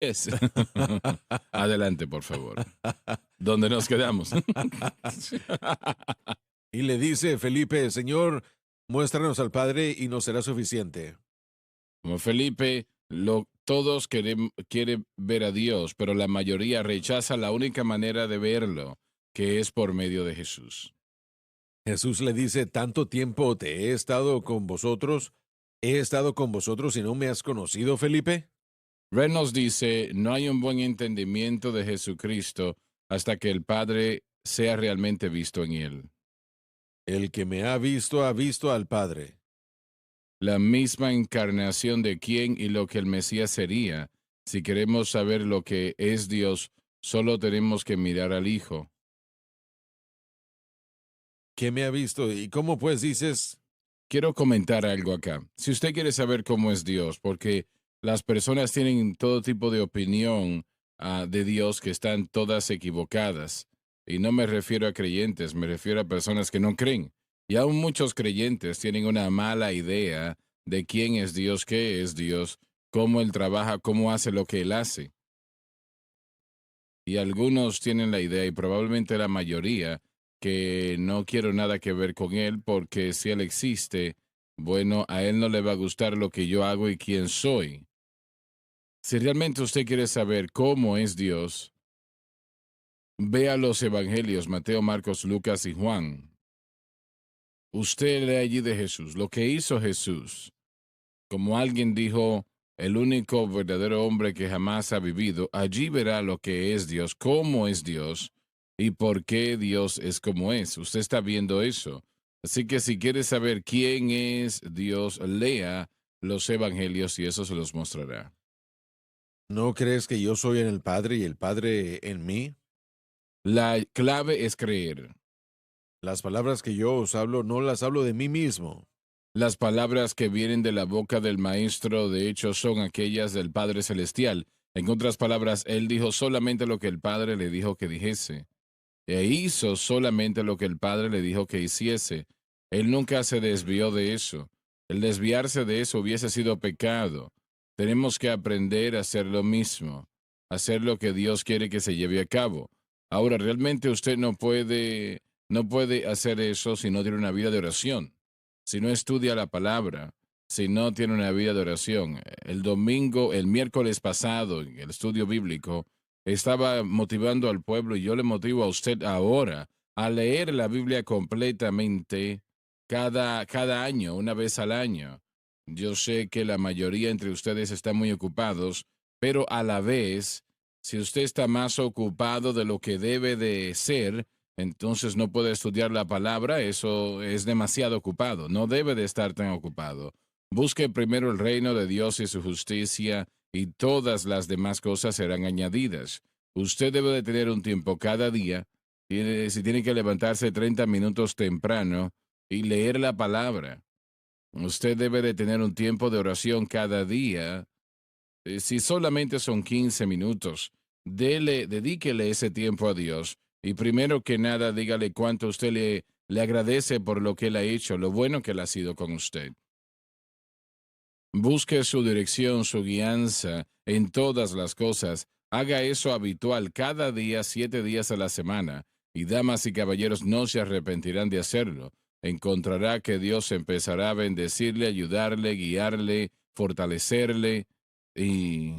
Es. Adelante, por favor. ¿Dónde nos quedamos? Y le dice Felipe, Señor, muéstranos al Padre y nos será suficiente. Como Felipe, todos quieren ver a Dios, pero la mayoría rechaza la única manera de verlo, que es por medio de Jesús. Jesús le dice, tanto tiempo te he estado con vosotros y no me has conocido, Felipe. Red nos dice, no hay un buen entendimiento de Jesucristo hasta que el Padre sea realmente visto en él. El que me ha visto al Padre. La misma encarnación de quién y lo que el Mesías sería. Si queremos saber lo que es Dios, solo tenemos que mirar al Hijo. ¿Qué me ha visto? ¿Y cómo pues dices? Quiero comentar algo acá. Si usted quiere saber cómo es Dios, porque las personas tienen todo tipo de opinión de Dios que están todas equivocadas. Y no me refiero a creyentes, me refiero a personas que no creen. Y aún muchos creyentes tienen una mala idea de quién es Dios, qué es Dios, cómo Él trabaja, cómo hace lo que Él hace. Y algunos tienen la idea, y probablemente la mayoría, que no quiero nada que ver con él porque si él existe, bueno, a él no le va a gustar lo que yo hago y quién soy. Si realmente usted quiere saber cómo es Dios, vea los evangelios, Mateo, Marcos, Lucas y Juan. Usted lee allí de Jesús, lo que hizo Jesús. Como alguien dijo, el único verdadero hombre que jamás ha vivido, allí verá lo que es Dios, cómo es Dios y por qué Dios es como es. Usted está viendo eso. Así que si quiere saber quién es Dios, lea los evangelios y eso se los mostrará. ¿No crees que yo soy en el Padre y el Padre en mí? La clave es creer. Las palabras que yo os hablo no las hablo de mí mismo. Las palabras que vienen de la boca del Maestro, de hecho, son aquellas del Padre Celestial. En otras palabras, Él dijo solamente lo que el Padre le dijo que dijese. E hizo solamente lo que el Padre le dijo que hiciese. Él nunca se desvió de eso. El desviarse de eso hubiese sido pecado. Tenemos que aprender a hacer lo mismo, hacer lo que Dios quiere que se lleve a cabo. Ahora, realmente usted no puede hacer eso si no tiene una vida de oración, si no estudia la palabra, si no tiene una vida de oración. El miércoles pasado, en el estudio bíblico, estaba motivando al pueblo y yo le motivo a usted ahora a leer la Biblia completamente cada año, una vez al año. Yo sé que la mayoría entre ustedes están muy ocupados, pero a la vez, si usted está más ocupado de lo que debe de ser, entonces no puede estudiar la palabra, eso es demasiado ocupado, no debe de estar tan ocupado. Busque primero el reino de Dios y su justicia y todas las demás cosas serán añadidas. Usted debe de tener un tiempo cada día, si tiene que levantarse 30 minutos temprano y leer la palabra. Usted debe de tener un tiempo de oración cada día, si solamente son 15 minutos. Dedíquele ese tiempo a Dios y primero que nada dígale cuánto usted le agradece por lo que él ha hecho, lo bueno que él ha sido con usted. Busque su dirección, su guianza en todas las cosas. Haga eso habitual cada día, 7 días a la semana. Y damas y caballeros no se arrepentirán de hacerlo. Encontrará que Dios empezará a bendecirle, ayudarle, guiarle, fortalecerle y,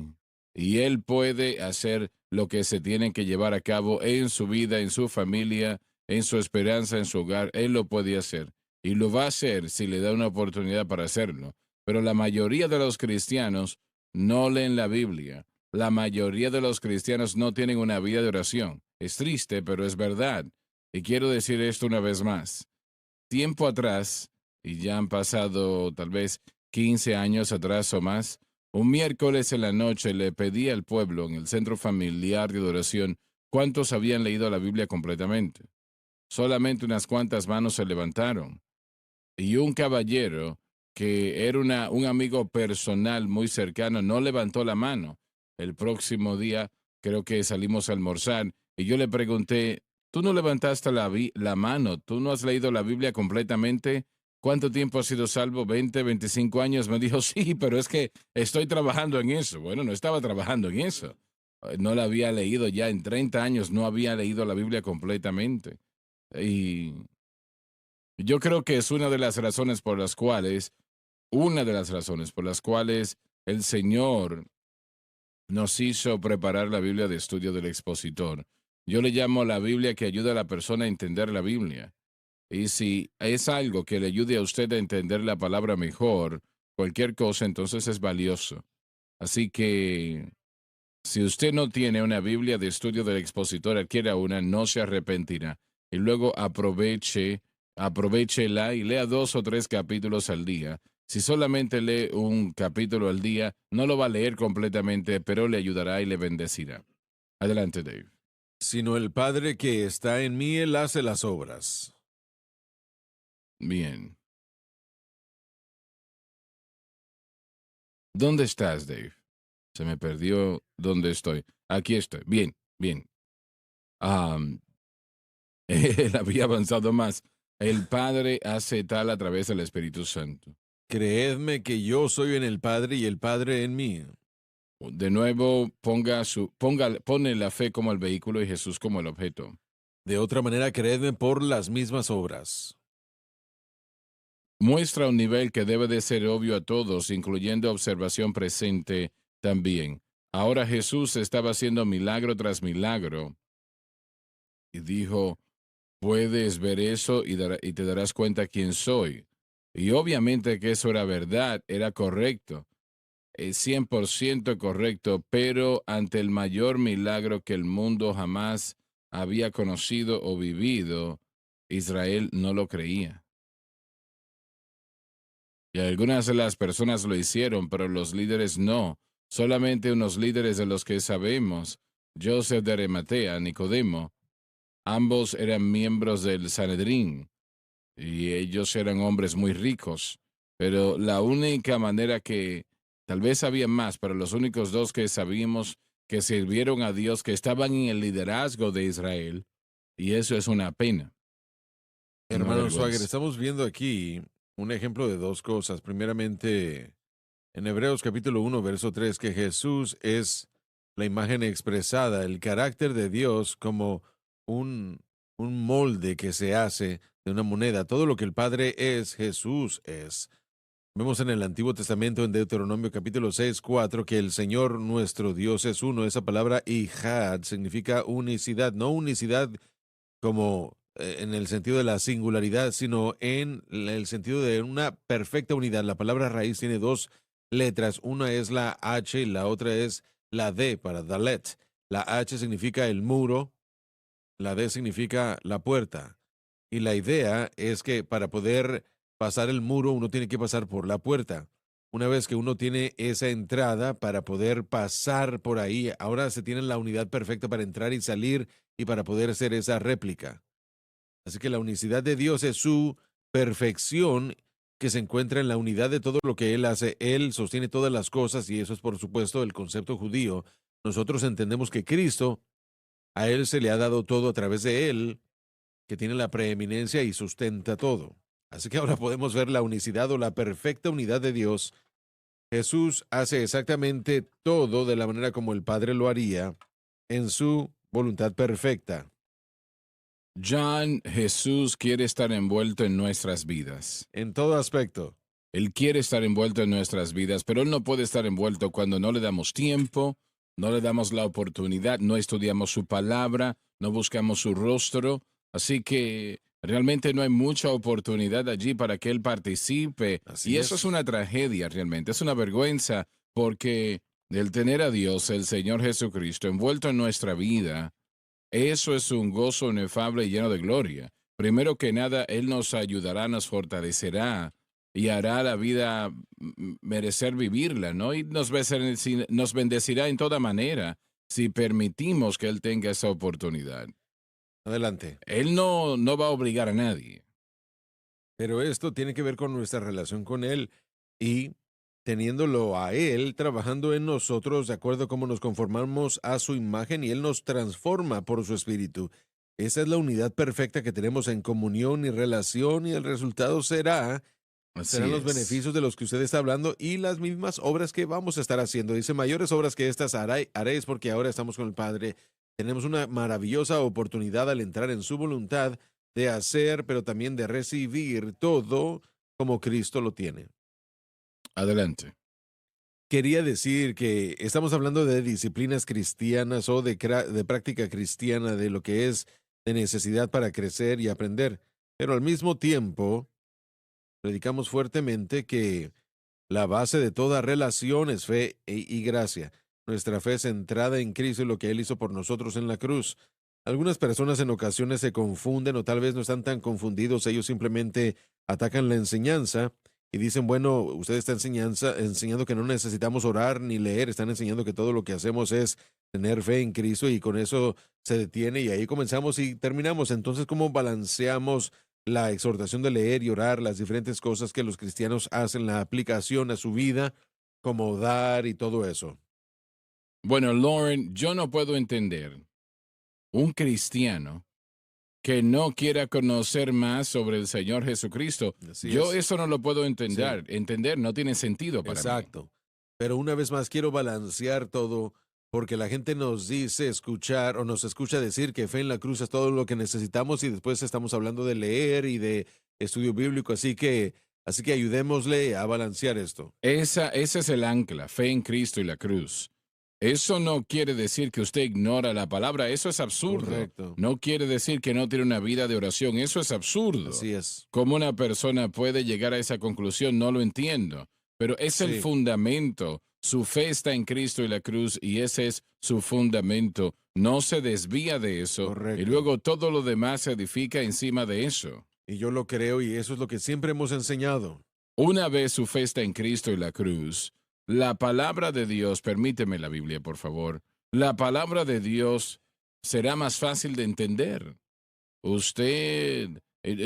y Él puede hacer lo que se tiene que llevar a cabo en su vida, en su familia, en su esperanza, en su hogar. Él lo puede hacer y lo va a hacer si le da una oportunidad para hacerlo. Pero la mayoría de los cristianos no leen la Biblia. La mayoría de los cristianos no tienen una vida de oración. Es triste, pero es verdad. Y quiero decir esto una vez más. Tiempo atrás, y ya han pasado tal vez 15 años atrás o más, un miércoles en la noche le pedí al pueblo en el centro familiar de oración cuántos habían leído la Biblia completamente. Solamente unas cuantas manos se levantaron y un caballero que era un amigo personal muy cercano no levantó la mano. El próximo día creo que salimos a almorzar y yo le pregunté, ¿tú no levantaste la mano? ¿Tú no has leído la Biblia completamente? ¿Cuánto tiempo has sido salvo? 20, 25 años. Me dijo, sí, pero es que estoy trabajando en eso. Bueno, no estaba trabajando en eso. No la había leído ya en 30 años, no había leído la Biblia completamente. Y yo creo que es una de las razones por las cuales el Señor nos hizo preparar la Biblia de estudio del expositor. Yo le llamo la Biblia que ayuda a la persona a entender la Biblia. Y si es algo que le ayude a usted a entender la palabra mejor, cualquier cosa, entonces es valioso. Así que si usted no tiene una Biblia de estudio del expositor, adquiera una, no se arrepentirá. Y luego aprovechela y lea 2 o 3 capítulos al día. Si solamente lee un capítulo al día, no lo va a leer completamente, pero le ayudará y le bendecirá. Adelante, Dave. Sino el Padre que está en mí, él hace las obras. Bien. ¿Dónde estás, Dave? Se me perdió dónde estoy. Aquí estoy. Bien, bien. Am, él había avanzado más. El Padre hace tal a través del Espíritu Santo. Creedme que yo soy en el Padre y el Padre en mí. De nuevo, pone la fe como el vehículo y Jesús como el objeto. De otra manera, creedme por las mismas obras. Muestra un nivel que debe de ser obvio a todos, incluyendo observación presente también. Ahora Jesús estaba haciendo milagro tras milagro y dijo, puedes ver eso y te darás cuenta quién soy. Y obviamente que eso era verdad, era correcto, 100% correcto, pero ante el mayor milagro que el mundo jamás había conocido o vivido, Israel no lo creía. Y algunas de las personas lo hicieron, pero los líderes no. Solamente unos líderes de los que sabemos, Joseph de Arimatea, Nicodemo, ambos eran miembros del Sanedrín y ellos eran hombres muy ricos, pero la única manera que, tal vez había más, pero los únicos dos que sabíamos que sirvieron a Dios, que estaban en el liderazgo de Israel, y eso es una pena, una Hermano Swagger, vergüenza. estamos viendo aquí un ejemplo de dos cosas. Primeramente, en Hebreos capítulo 1, verso 3, que Jesús es la imagen expresada, el carácter de Dios como un, un molde que se hace de una moneda. Todo lo que el Padre es, Jesús es. Vemos en el Antiguo Testamento, en Deuteronomio capítulo 6, 4, que el Señor nuestro Dios es uno. Esa palabra Ijad significa unicidad, no unicidad como en el sentido de la singularidad, sino en el sentido de una perfecta unidad. La palabra raíz tiene dos letras, una es la H y la otra es la D para Dalet. La H significa el muro, la D significa la puerta. Y la idea es que para poder pasar el muro uno tiene que pasar por la puerta. Una vez que uno tiene esa entrada para poder pasar por ahí, ahora se tiene la unidad perfecta para entrar y salir y para poder hacer esa réplica. Así que la unicidad de Dios es su perfección que se encuentra en la unidad de todo lo que Él hace. Él sostiene todas las cosas y eso es por supuesto el concepto judío. Nosotros entendemos que Cristo, a Él se le ha dado todo a través de Él, que tiene la preeminencia y sustenta todo. Así que ahora podemos ver la unicidad o la perfecta unidad de Dios. Jesús hace exactamente todo de la manera como el Padre lo haría en su voluntad perfecta. John, Jesús quiere estar envuelto en nuestras vidas. En todo aspecto. Él quiere estar envuelto en nuestras vidas, pero Él no puede estar envuelto cuando no le damos tiempo, no le damos la oportunidad, no estudiamos su palabra, no buscamos su rostro. Así que realmente no hay mucha oportunidad allí para que Él participe. Y Así eso es es. una tragedia realmente, es una vergüenza, porque el tener a Dios, el Señor Jesucristo, envuelto en nuestra vida, eso es un gozo inefable y lleno de gloria. Primero que nada, Él nos ayudará, nos fortalecerá y hará la vida merecer vivirla, ¿no? Y nos bendecirá en toda manera si permitimos que Él tenga esa oportunidad. Adelante. Él no va a obligar a nadie. Pero esto tiene que ver con nuestra relación con Él y teniéndolo a Él trabajando en nosotros de acuerdo a cómo nos conformamos a su imagen y Él nos transforma por su espíritu. Esa es la unidad perfecta que tenemos en comunión y relación y el resultado serán Así los es. beneficios de los que usted está hablando y las mismas obras que vamos a estar haciendo. Dice, mayores obras que estas haréis porque ahora estamos con el Padre. Tenemos una maravillosa oportunidad al entrar en su voluntad de hacer, pero también de recibir todo como Cristo lo tiene. Adelante. Quería decir que estamos hablando de disciplinas cristianas o de práctica cristiana, de lo que es de necesidad para crecer y aprender, pero al mismo tiempo predicamos fuertemente que la base de toda relación es fe y gracia. Nuestra fe es centrada en Cristo y lo que Él hizo por nosotros en la cruz. Algunas personas en ocasiones se confunden o tal vez no están tan confundidos, ellos simplemente atacan la enseñanza y dicen, bueno, usted está enseñando que no necesitamos orar ni leer, están enseñando que todo lo que hacemos es tener fe en Cristo y con eso se detiene y ahí comenzamos y terminamos. Entonces, ¿cómo balanceamos la exhortación de leer y orar, las diferentes cosas que los cristianos hacen, la aplicación a su vida, como dar y todo eso? Bueno, Lauren, yo no puedo entender un cristiano que no quiera conocer más sobre el Señor Jesucristo. Así Yo es. eso no lo puedo Sí, entender no tiene sentido para mí. exacto. Pero una vez más quiero balancear todo porque la gente nos dice escuchar o nos escucha decir que fe en la cruz es todo lo que necesitamos y después estamos hablando de leer y de estudio bíblico, así que ayudémosle a balancear esto. Ese es el ancla, fe en Cristo y la cruz. Eso no quiere decir que usted ignora la palabra, eso es absurdo. Correcto. No quiere decir que no tiene una vida de oración, eso es absurdo. Así es. ¿Cómo una persona puede llegar a esa conclusión? No lo entiendo. Pero es el Sí, fundamento. Su fe está en Cristo y la cruz y ese es su fundamento. No se desvía de eso y correcto. luego todo lo demás se edifica encima de eso. Y yo lo creo y eso es lo que siempre hemos enseñado. Una vez su fe está en Cristo y la cruz, la palabra de Dios, permíteme la Biblia, por favor, la palabra de Dios será más fácil de entender. Usted,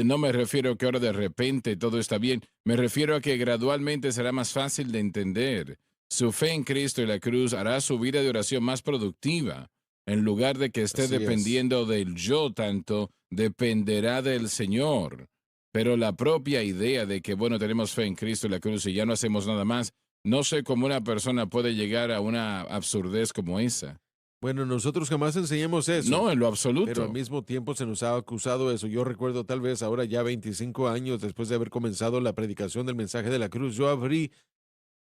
no me refiero a que ahora de repente todo está bien, me refiero a que gradualmente será más fácil de entender. Su fe en Cristo y la cruz hará su vida de oración más productiva. En lugar de que esté Así es. dependiendo del yo tanto, dependerá del Señor. Pero la propia idea de que, bueno, tenemos fe en Cristo y la cruz y ya no hacemos nada más, no sé cómo una persona puede llegar a una absurdez como esa. Bueno, nosotros jamás enseñamos eso, No, en lo pero al absoluto. mismo tiempo se nos ha acusado eso. Yo recuerdo tal vez ahora ya 25 años después de haber comenzado la predicación del mensaje de la cruz,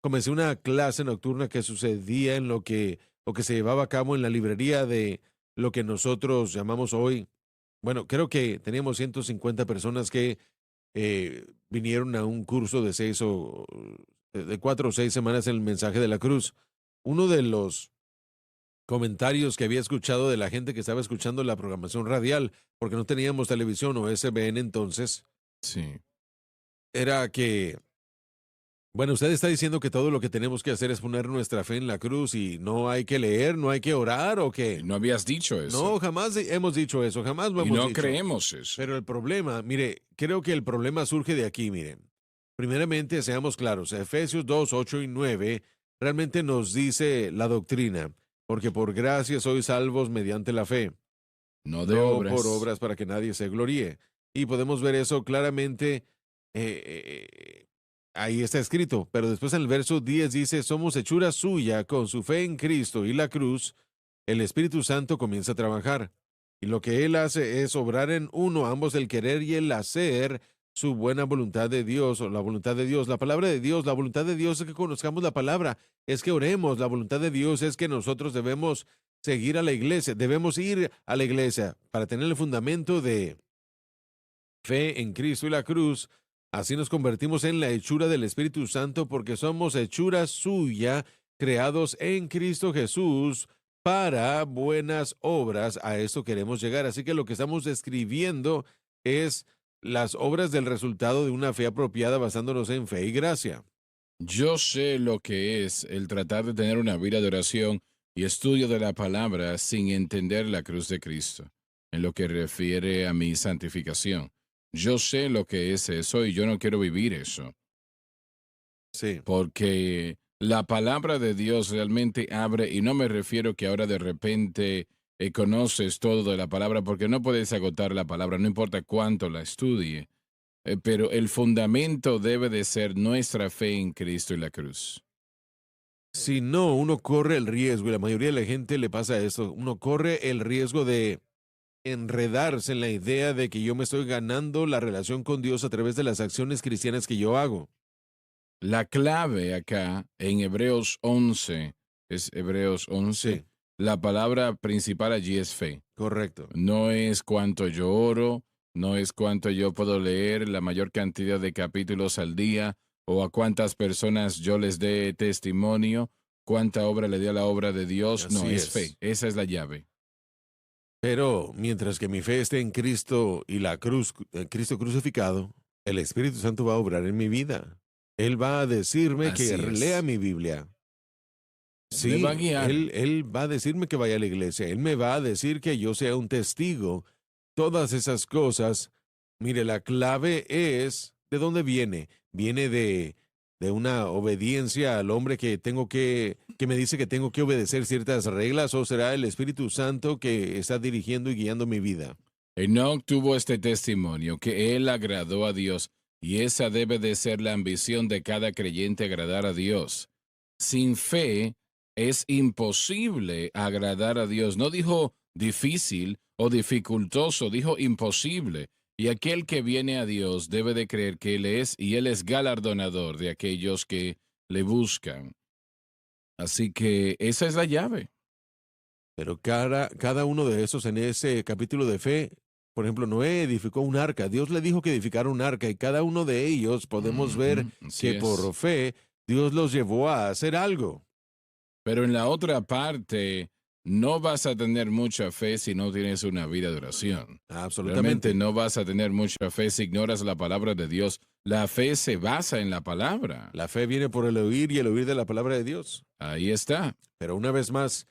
comencé una clase nocturna que sucedía en lo que se llevaba a cabo en la librería de lo que nosotros llamamos hoy, bueno, creo que teníamos 150 personas que vinieron a un curso de de 4 o 6 semanas en el mensaje de la cruz. Uno de los comentarios que había escuchado de la gente que estaba escuchando la programación radial, porque no teníamos televisión o SBN entonces, Sí. era que, bueno, usted está diciendo que todo lo que tenemos que hacer es poner nuestra fe en la cruz y no hay que leer, no hay que orar o Y qué. no habías dicho eso. No, jamás hemos dicho eso, jamás lo Y hemos no dicho. creemos eso. Pero el problema, mire, creo que el problema surge de aquí, miren. Primeramente, seamos claros, Efesios 2, 8 y 9 realmente nos dice la doctrina, porque por gracia sois salvos mediante la fe, No de no por obras. obras para que nadie se gloríe. Y podemos ver eso claramente, eh, eh, ahí está escrito, pero después en el verso 10 dice, somos hechura suya con su fe en Cristo y la cruz, el Espíritu Santo comienza a trabajar. Y lo que Él hace es obrar en uno, ambos el querer y el hacer su buena voluntad de Dios o la voluntad de Dios. La palabra de Dios, la voluntad de Dios es que conozcamos la palabra, es que oremos. La voluntad de Dios es que nosotros debemos seguir a la iglesia, debemos ir a la iglesia para tener el fundamento de fe en Cristo y la cruz. Así nos convertimos en la hechura del Espíritu Santo porque somos hechura suya, creados en Cristo Jesús para buenas obras. A eso queremos llegar. Así que lo que estamos describiendo es las obras del resultado de una fe apropiada basándonos en fe y gracia. Yo sé lo que es el tratar de tener una vida de oración y estudio de la palabra sin entender la cruz de Cristo, en lo que refiere a mi santificación. Yo sé lo que es eso y yo no quiero vivir eso, Sí, porque la palabra de Dios realmente abre, y no me refiero que ahora de repente conoces todo de la palabra, porque no puedes agotar la palabra, no importa cuánto la estudie. Pero el fundamento debe de ser nuestra fe en Cristo y la cruz. Si no, uno corre el riesgo, y la mayoría de la gente le pasa esto, uno corre el riesgo de enredarse en la idea de que yo me estoy ganando la relación con Dios a través de las acciones cristianas que yo hago. La clave acá en Hebreos 11, es Hebreos 11, Sí, la palabra principal allí es fe. correcto. No es cuánto yo oro, no es cuánto yo puedo leer la mayor cantidad de capítulos al día, o a cuántas personas yo les dé testimonio, cuánta obra le dé a la obra de Dios. No, Así es fe. es. Esa es la llave. Pero mientras que mi fe esté en Cristo y la cruz, en Cristo crucificado, el Espíritu Santo va a obrar en mi vida. Él va a decirme que Así lea es. mi Biblia. Él me va a Sí, guiar. él va a decirme que vaya a la iglesia. Él me va a decir que yo sea un testigo. Todas esas cosas. Mire, la clave es ¿de dónde viene? Viene de una obediencia al hombre que que me dice que tengo que obedecer ciertas reglas, o será el Espíritu Santo que está dirigiendo y guiando mi vida. Enoch tuvo este testimonio, que él agradó a Dios, y esa debe de ser la ambición de cada creyente, agradar a Dios. Sin fe es imposible agradar a Dios. No dijo difícil o dificultoso, dijo imposible. Y aquel que viene a Dios debe de creer que Él es, y Él es galardonador de aquellos que le buscan. Así que esa es la llave. Pero cada uno de esos en ese capítulo de fe, por ejemplo, Noé edificó un arca. Dios le dijo que edificara un arca y cada uno de ellos podemos ver Ujú, así que es. por fe Dios los llevó a hacer algo. Pero en la otra parte, no vas a tener mucha fe si no tienes una vida de oración. Realmente Absolutamente. no vas a tener mucha fe si ignoras la palabra de Dios. La fe se basa en la palabra. La fe viene por el oír y el oír de la palabra de Dios. Ahí está. Pero una vez más,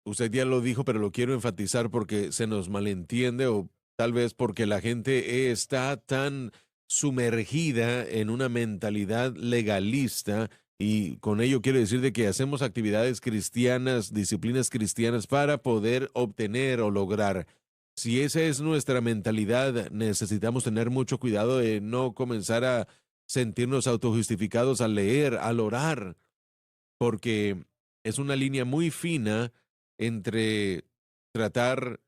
usted ya lo dijo, pero lo quiero enfatizar porque se nos malentiende o tal vez porque la gente está tan sumergida en una mentalidad legalista y con ello quiero decir de que hacemos actividades cristianas, disciplinas cristianas para poder obtener o lograr. Si esa es nuestra mentalidad, necesitamos tener mucho cuidado de no comenzar a sentirnos autojustificados al leer, al orar, porque es una línea muy fina entre tratar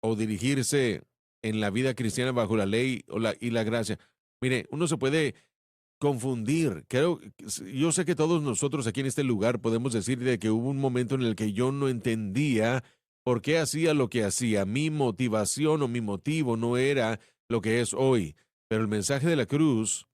o dirigirse en la vida cristiana bajo la ley y la gracia. Mire, uno se puede confundir. Yo sé que todos nosotros aquí en este lugar podemos decir de que hubo un momento en el que yo no entendía por qué hacía lo que hacía. Mi motivación o mi motivo no era lo que es hoy. Pero el mensaje de la cruz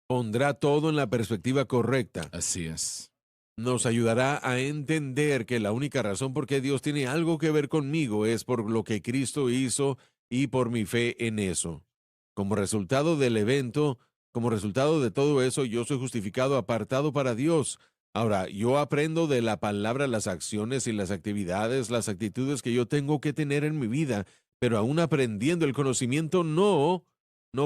pondrá todo en la perspectiva correcta. Así es. Nos ayudará a entender que la única razón por qué Dios tiene algo que ver conmigo es por lo que Cristo hizo y por mi fe en eso. Como resultado del evento, como resultado de todo eso, yo soy justificado, apartado para Dios. Ahora, yo aprendo de la palabra las acciones y las actividades, las actitudes que yo tengo que tener en mi vida, pero aún aprendiendo el conocimiento no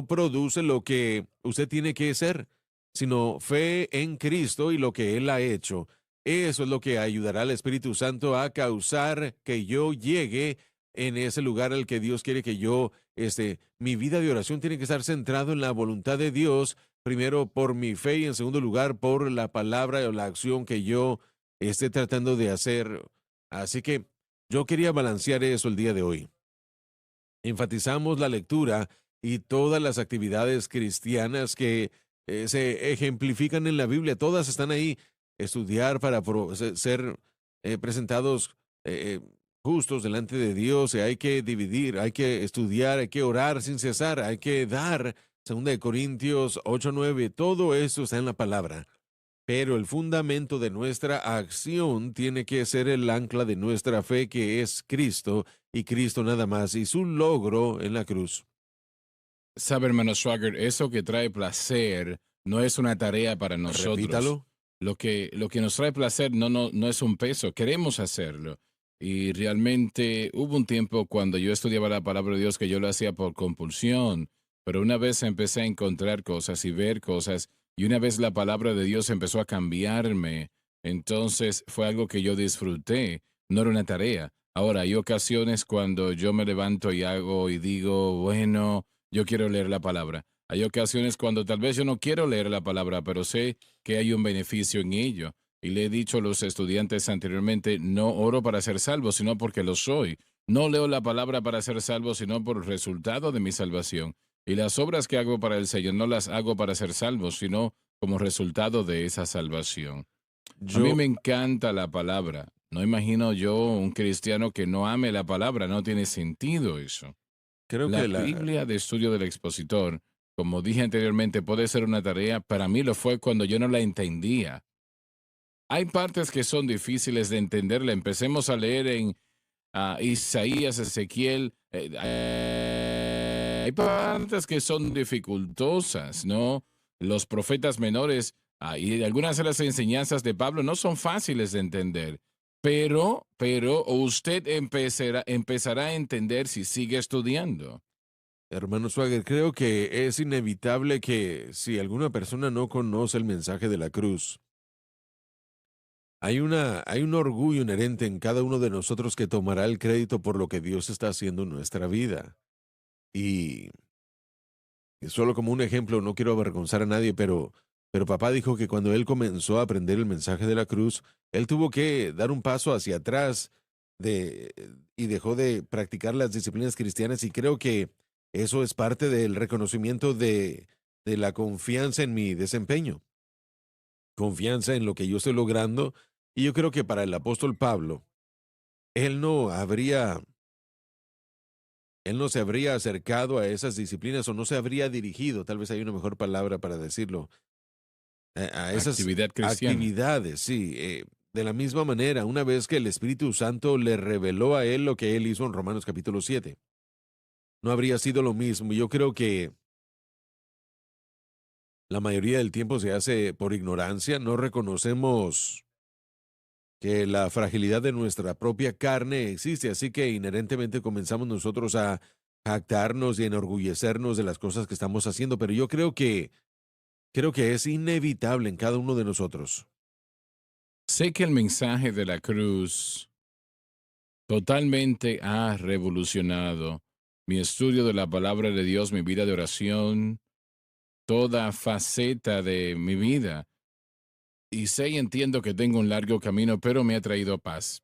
produce lo que usted tiene que ser, sino fe en Cristo y lo que Él ha hecho. Eso es lo que ayudará al Espíritu Santo a causar que yo llegue en ese lugar al que Dios quiere que yo esté. Mi vida de oración tiene que estar centrado en la voluntad de Dios, primero por mi fe y en segundo lugar por la palabra o la acción que yo esté tratando de hacer. Así que yo quería balancear eso el día de hoy. Enfatizamos la lectura y todas las actividades cristianas que se ejemplifican en la Biblia, todas están ahí. Estudiar para ser presentados justos delante de Dios, hay que dividir, hay que estudiar, hay que orar sin cesar, hay que dar. Segunda de Corintios 8:9, todo eso está en la palabra. Pero el fundamento de nuestra acción tiene que ser el ancla de nuestra fe, que es Cristo y Cristo nada más, y su logro en la cruz. Sabe, hermano Swagger, eso que trae placer no es una tarea para Repítalo. nosotros. Lo que nos trae placer no es un peso, queremos hacerlo. Y realmente hubo un tiempo cuando yo estudiaba la palabra de Dios que yo lo hacía por compulsión, pero una vez empecé a encontrar cosas y ver cosas, y una vez la palabra de Dios empezó a cambiarme, entonces fue algo que yo disfruté, no era una tarea. Ahora, hay ocasiones cuando yo me levanto y hago y digo, bueno, yo quiero leer la palabra. Hay ocasiones cuando tal vez yo no quiero leer la palabra, pero sé que hay un beneficio en ello. Y le he dicho a los estudiantes anteriormente, no oro para ser salvo, sino porque lo soy. No leo la palabra para ser salvo, sino por el resultado de mi salvación. Y las obras que hago para el Señor no las hago para ser salvo, sino como resultado de esa salvación. A mí Yo me encanta la palabra. No imagino yo un cristiano que no ame la palabra. No tiene sentido eso. creo La que la Biblia de estudio del expositor, como dije anteriormente, puede ser una tarea. Para mí lo fue cuando yo no la entendía. Hay partes que son difíciles de entenderla. Empecemos a leer en Isaías, Ezequiel. Hay partes que son dificultosas, ¿no? Los profetas menores y algunas de las enseñanzas de Pablo no son fáciles de entender. Pero usted empezará a entender si sigue estudiando. hermano Swagger, creo que es inevitable que si alguna persona no conoce el mensaje de la cruz, hay un orgullo inherente en cada uno de nosotros que tomará el crédito por lo que Dios está haciendo en nuestra vida. Y solo como un ejemplo, no quiero avergonzar a nadie, pero papá dijo que cuando él comenzó a aprender el mensaje de la cruz, él tuvo que dar un paso hacia atrás de, y dejó de practicar las disciplinas cristianas y creo que eso es parte del reconocimiento de la confianza en mi desempeño, confianza en lo que yo estoy logrando. Y yo creo que para el apóstol Pablo, él no habría él no se habría acercado a esas disciplinas o no se habría dirigido, tal vez hay una mejor palabra para decirlo, a esas Actividad cristiana. actividades, sí. De la misma manera, una vez que el Espíritu Santo le reveló a él lo que él hizo en Romanos capítulo 7, no habría sido lo mismo. Yo creo que la mayoría del tiempo se hace por ignorancia, no reconocemos que la fragilidad de nuestra propia carne existe, así que inherentemente comenzamos nosotros a jactarnos y enorgullecernos de las cosas que estamos haciendo, pero yo creo que es inevitable en cada uno de nosotros. Sé que el mensaje de la cruz totalmente ha revolucionado mi estudio de la palabra de Dios, mi vida de oración, toda faceta de mi vida. Y sé y entiendo que tengo un largo camino, pero me ha traído paz.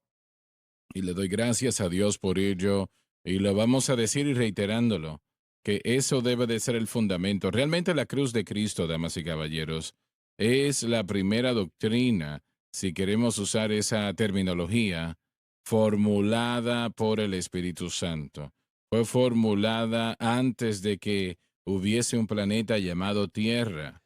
Y le doy gracias a Dios por ello. Y lo vamos a decir y reiterándolo, que eso debe de ser el fundamento. Realmente la cruz de Cristo, damas y caballeros, es la primera doctrina, si queremos usar esa terminología, formulada por el Espíritu Santo. Fue formulada antes de que hubiese un planeta llamado Tierra.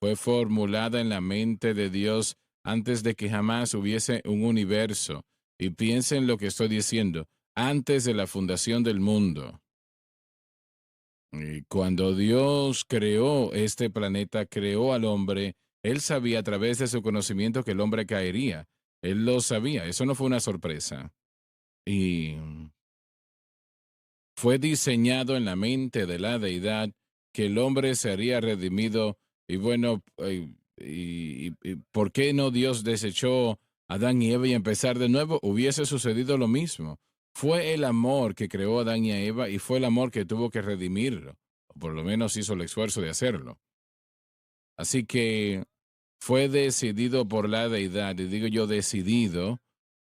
Fue formulada en la mente de Dios antes de que jamás hubiese un universo. Y piensen lo que estoy diciendo, antes de la fundación del mundo. Y cuando Dios creó este planeta, creó al hombre, Él sabía a través de su conocimiento que el hombre caería. Él lo sabía, eso no fue una sorpresa. Y fue diseñado en la mente de la deidad que el hombre sería redimido. Y bueno, ¿por qué no Dios desechó a Adán y Eva y empezar de nuevo? Hubiese sucedido lo mismo. Fue el amor que creó a Adán y a Eva y fue el amor que tuvo que redimirlo, o por lo menos hizo el esfuerzo de hacerlo. Así que fue decidido por la deidad, y digo yo decidido,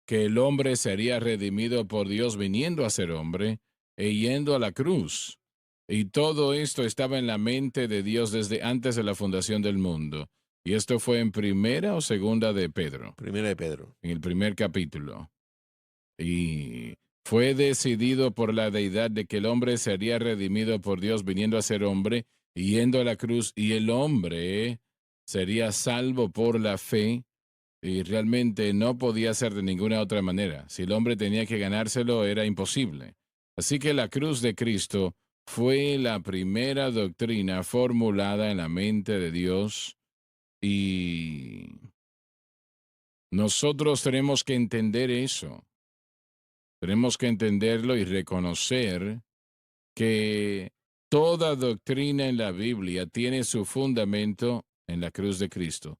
que el hombre sería redimido por Dios viniendo a ser hombre e yendo a la cruz. Y todo esto estaba en la mente de Dios desde antes de la fundación del mundo. Y esto fue en primera o segunda de Pedro, Primera de Pedro. en el primer capítulo. Y fue decidido por la deidad de que el hombre sería redimido por Dios viniendo a ser hombre, y yendo a la cruz, y el hombre sería salvo por la fe y realmente no podía ser de ninguna otra manera. Si el hombre tenía que ganárselo, era imposible. Así que la cruz de Cristo fue la primera doctrina formulada en la mente de Dios y nosotros tenemos que entender eso. Tenemos que entenderlo y reconocer que toda doctrina en la Biblia tiene su fundamento en la cruz de Cristo.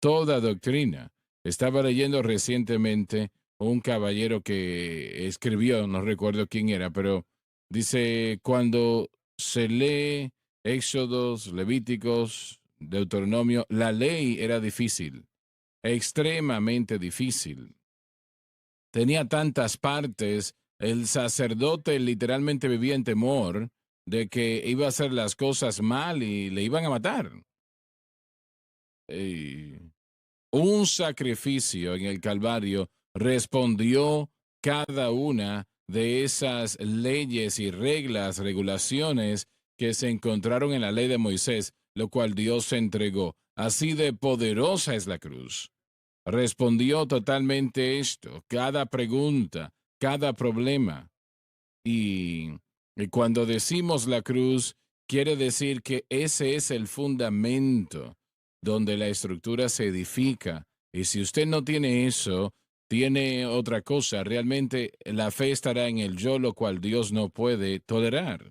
Toda doctrina. Estaba leyendo recientemente un caballero que escribió, no recuerdo quién era, pero dice, cuando se lee Éxodos, Levíticos, Deuteronomio, la ley era difícil, extremadamente difícil. Tenía tantas partes, el sacerdote literalmente vivía en temor de que iba a hacer las cosas mal y le iban a matar. Y un sacrificio en el Calvario respondió cada una de esas leyes y reglas, regulaciones que se encontraron en la ley de Moisés, lo cual Dios entregó. Así de poderosa es la cruz. Respondió totalmente esto, cada pregunta, cada problema. Y, y cuando decimos la cruz, quiere decir que ese es el fundamento donde la estructura se edifica. Y si usted no tiene eso, tiene otra cosa. Realmente la fe estará en el yo, lo cual Dios no puede tolerar.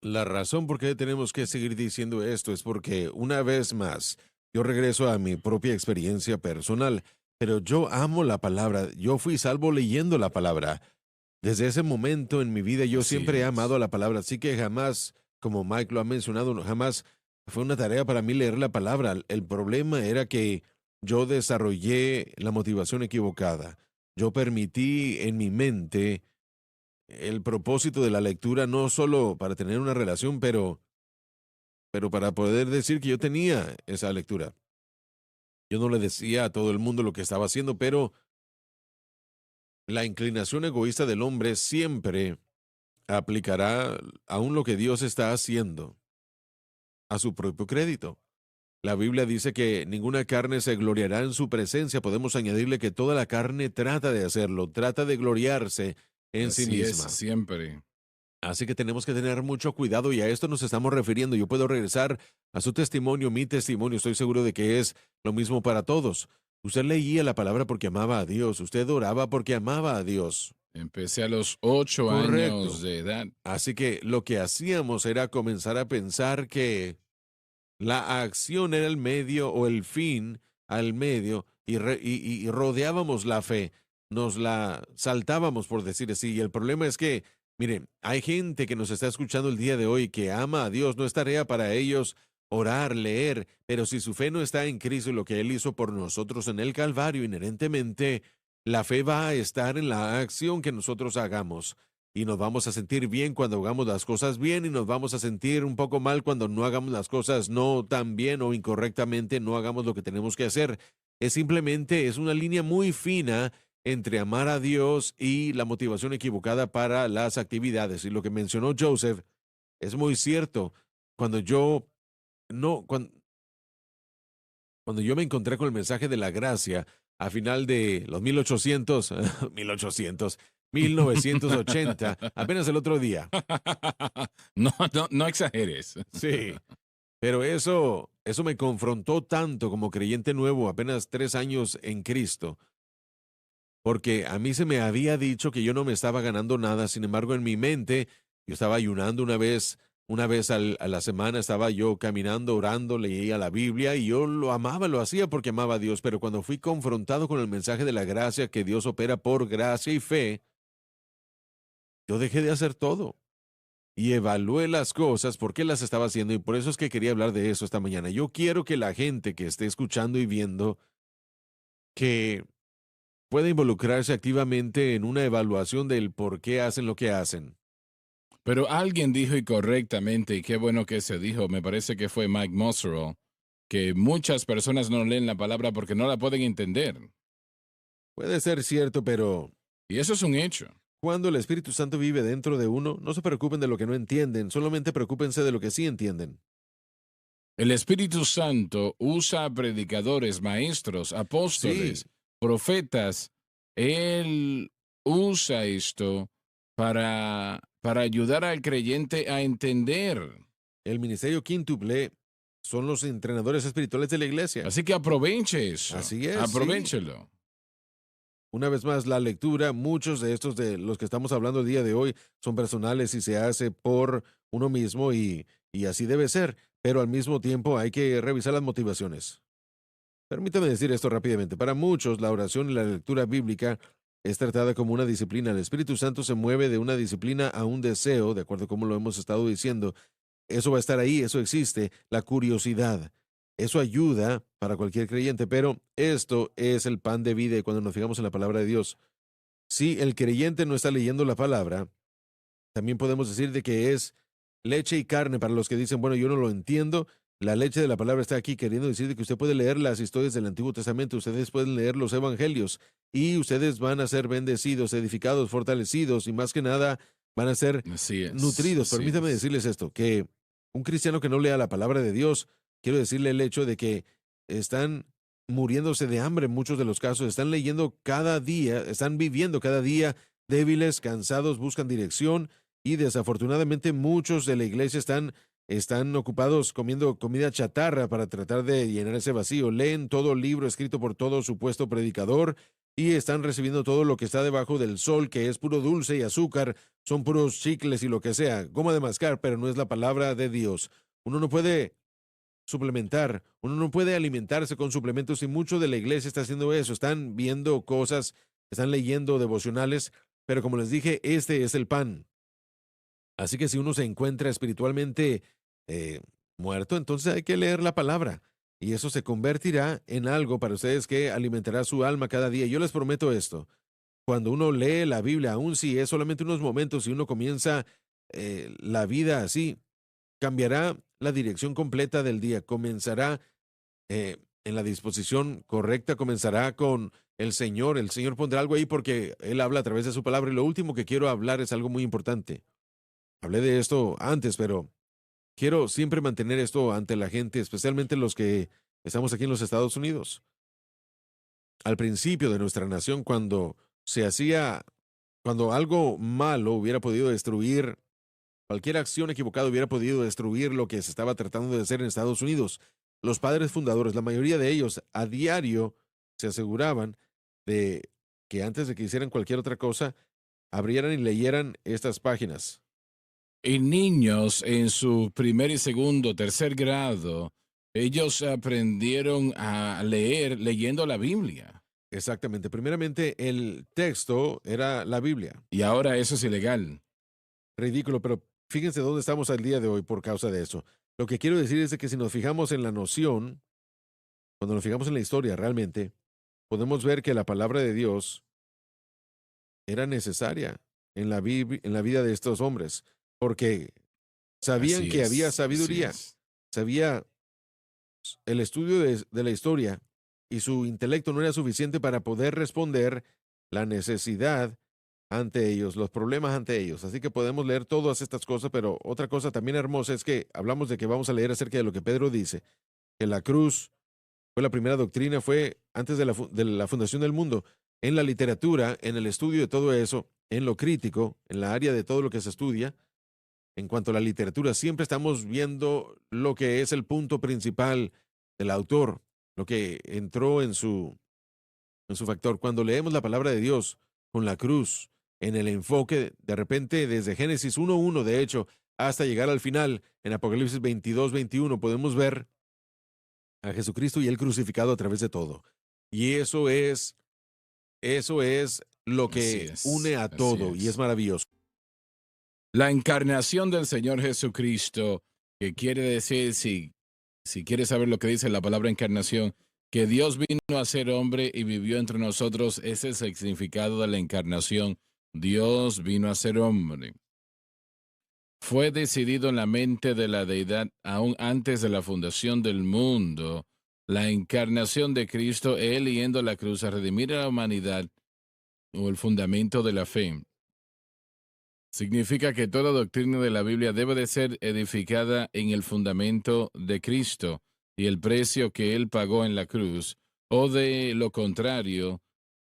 La razón por qué tenemos que seguir diciendo esto es porque, una vez más, yo regreso a mi propia experiencia personal, pero yo amo la palabra, yo fui salvo leyendo la palabra. Desde ese momento en mi vida yo Así siempre he es. amado la palabra, así que jamás, como Mike lo ha mencionado, jamás fue una tarea para mí leer la palabra. El problema era que yo desarrollé la motivación equivocada. Yo permití en mi mente el propósito de la lectura no solo para tener una relación, pero para poder decir que yo tenía esa lectura. Yo no le decía a todo el mundo lo que estaba haciendo, pero la inclinación egoísta del hombre siempre aplicará aún lo que Dios está haciendo a su propio crédito. La Biblia dice que ninguna carne se gloriará en su presencia. Podemos añadirle que toda la carne trata de hacerlo, trata de gloriarse en sí Así es, misma. siempre. Así que tenemos que tener mucho cuidado y a esto nos estamos refiriendo. Yo puedo regresar a su testimonio, mi testimonio. Estoy seguro de que es lo mismo para todos. Usted leía la palabra porque amaba a Dios. Usted oraba porque amaba a Dios. Empecé a los 8 años Correcto. de edad. Así que lo que hacíamos era comenzar a pensar que la acción era el medio o el fin al medio y rodeábamos la fe, nos la saltábamos por decir así. Y el problema es que, miren, hay gente que nos está escuchando el día de hoy que ama a Dios, no es tarea para ellos orar, leer, pero si su fe no está en Cristo y lo que Él hizo por nosotros en el Calvario, inherentemente, la fe va a estar en la acción que nosotros hagamos y nos vamos a sentir bien cuando hagamos las cosas bien y nos vamos a sentir un poco mal cuando no hagamos las cosas no tan bien o incorrectamente, no hagamos lo que tenemos que hacer. Es simplemente, es una línea muy fina entre amar a Dios y la motivación equivocada para las actividades. Y lo que mencionó Joseph es muy cierto. Cuando yo no, cuando yo me encontré con el mensaje de la gracia a final de los 1800, 1800, 1980, apenas el otro día. No, no, no exageres. Sí, pero eso me confrontó tanto como creyente nuevo, apenas 3 años en Cristo, porque a mí se me había dicho que yo no me estaba ganando nada, sin embargo, en mi mente, yo estaba ayunando una vez a la semana, estaba yo caminando, orando, leía la Biblia y yo lo amaba, lo hacía porque amaba a Dios, pero cuando fui confrontado con el mensaje de la gracia, que Dios opera por gracia y fe, yo dejé de hacer todo y evalué las cosas, por qué las estaba haciendo y por eso es que quería hablar de eso esta mañana. Yo quiero que la gente que esté escuchando y viendo que pueda involucrarse activamente en una evaluación del por qué hacen lo que hacen. Pero alguien dijo y correctamente, y qué bueno que se dijo, me parece que fue Mike Mosero, que muchas personas no leen la palabra porque no la pueden entender. Puede ser cierto, pero Y eso es un hecho. cuando el Espíritu Santo vive dentro de uno, no se preocupen de lo que no entienden, solamente preocúpense de lo que sí entienden. El Espíritu Santo usa a predicadores, maestros, Sí, apóstoles, profetas. Él usa esto para ayudar al creyente a entender. el ministerio quíntuple son los entrenadores espirituales de la iglesia. Así que aproveche eso. Así es, sí. Aprovechelo. Una vez más, la lectura, muchos de estos de los que estamos hablando el día de hoy son personales y se hace por uno mismo y así debe ser, pero al mismo tiempo hay que revisar las motivaciones. Permítame decir esto rápidamente. Para muchos, la oración y la lectura bíblica es tratada como una disciplina. El Espíritu Santo se mueve de una disciplina a un deseo, de acuerdo a cómo lo hemos estado diciendo. Eso va a estar ahí, eso existe, la curiosidad. Eso ayuda para cualquier creyente, pero esto es el pan de vida y cuando nos fijamos en la palabra de Dios. Si el creyente no está leyendo la palabra, también podemos decir de que es leche y carne para los que dicen, bueno, yo no lo entiendo. La leche de la palabra está aquí queriendo decir de que usted puede leer las historias del Antiguo Testamento, ustedes pueden leer los evangelios y ustedes van a ser bendecidos, edificados, fortalecidos y más que nada van a ser Así es, nutridos. así Permítame es. decirles esto, que un cristiano que no lea la palabra de Dios, quiero decirle el hecho de que están muriéndose de hambre en muchos de los casos, están leyendo cada día, están viviendo cada día débiles, cansados, buscan dirección y desafortunadamente muchos de la iglesia están ocupados comiendo comida chatarra para tratar de llenar ese vacío. Leen todo libro escrito por todo supuesto predicador y están recibiendo todo lo que está debajo del sol, que es puro dulce y azúcar, son puros chicles y lo que sea, goma de mascar, pero no es la palabra de Dios. Uno no puede suplementar, uno no puede alimentarse con suplementos y mucho de la iglesia está haciendo eso. Están viendo cosas, están leyendo devocionales, pero como les dije, este es el pan. Así que si uno se encuentra espiritualmente eh, muerto, entonces hay que leer la palabra. Y eso se convertirá en algo para ustedes que alimentará su alma cada día. Yo les prometo esto. Cuando uno lee la Biblia, aun si es solamente unos momentos, si uno comienza la vida así, cambiará la dirección completa del día. Comenzará eh, en la disposición correcta, comenzará con el Señor. El Señor pondrá algo ahí porque Él habla a través de su palabra. Y lo último que quiero hablar es algo muy importante. Hablé de esto antes, pero quiero siempre mantener esto ante la gente, especialmente los que estamos aquí en los Estados Unidos. Al principio de nuestra nación, cuando algo malo hubiera podido destruir, cualquier acción equivocada hubiera podido destruir lo que se estaba tratando de hacer en Estados Unidos, los padres fundadores, la mayoría de ellos, a diario se aseguraban de que antes de que hicieran cualquier otra cosa, abrieran y leyeran estas páginas. Y niños en su primer y segundo, tercer grado, ellos aprendieron a leer leyendo la Biblia. Exactamente. Primeramente, el texto era la Biblia. Y ahora eso es ilegal. Ridículo, pero fíjense dónde estamos al día de hoy por causa de eso. Lo que quiero decir es de que si nos fijamos en la noción, cuando nos fijamos en la historia realmente, podemos ver que la palabra de Dios era necesaria en la vida de estos hombres, porque sabían Así que había es, así sabiduría, es. sabía el estudio de la historia y su intelecto no era suficiente para poder responder la necesidad ante ellos, los problemas ante ellos. Así que podemos leer todas estas cosas, pero otra cosa también hermosa es que hablamos de que vamos a leer acerca de lo que Pedro dice, que la cruz fue la primera doctrina, fue antes de la fundación del mundo. En la literatura, en el estudio de todo eso, en lo crítico, en la área de todo lo que se estudia, en cuanto a la literatura, siempre estamos viendo lo que es el punto principal del autor, lo que entró en su factor. Cuando leemos la palabra de Dios con la cruz, en el enfoque, de repente, desde Génesis 1:1, de hecho, hasta llegar al final, en Apocalipsis 22:21, podemos ver a Jesucristo y el crucificado a través de todo. Y eso es lo Así que une es, a así todo y es es. maravilloso. La encarnación del Señor Jesucristo, que quiere decir, si quieres saber lo que dice la palabra encarnación, que Dios vino a ser hombre y vivió entre nosotros, ese es el significado de la encarnación. Dios vino a ser hombre. Fue decidido en la mente de la deidad aún antes de la fundación del mundo. La encarnación de Cristo, Él yendo a la cruz a redimir a la humanidad o el fundamento de la fe. Significa que toda doctrina de la Biblia debe de ser edificada en el fundamento de Cristo y el precio que Él pagó en la cruz, o de lo contrario,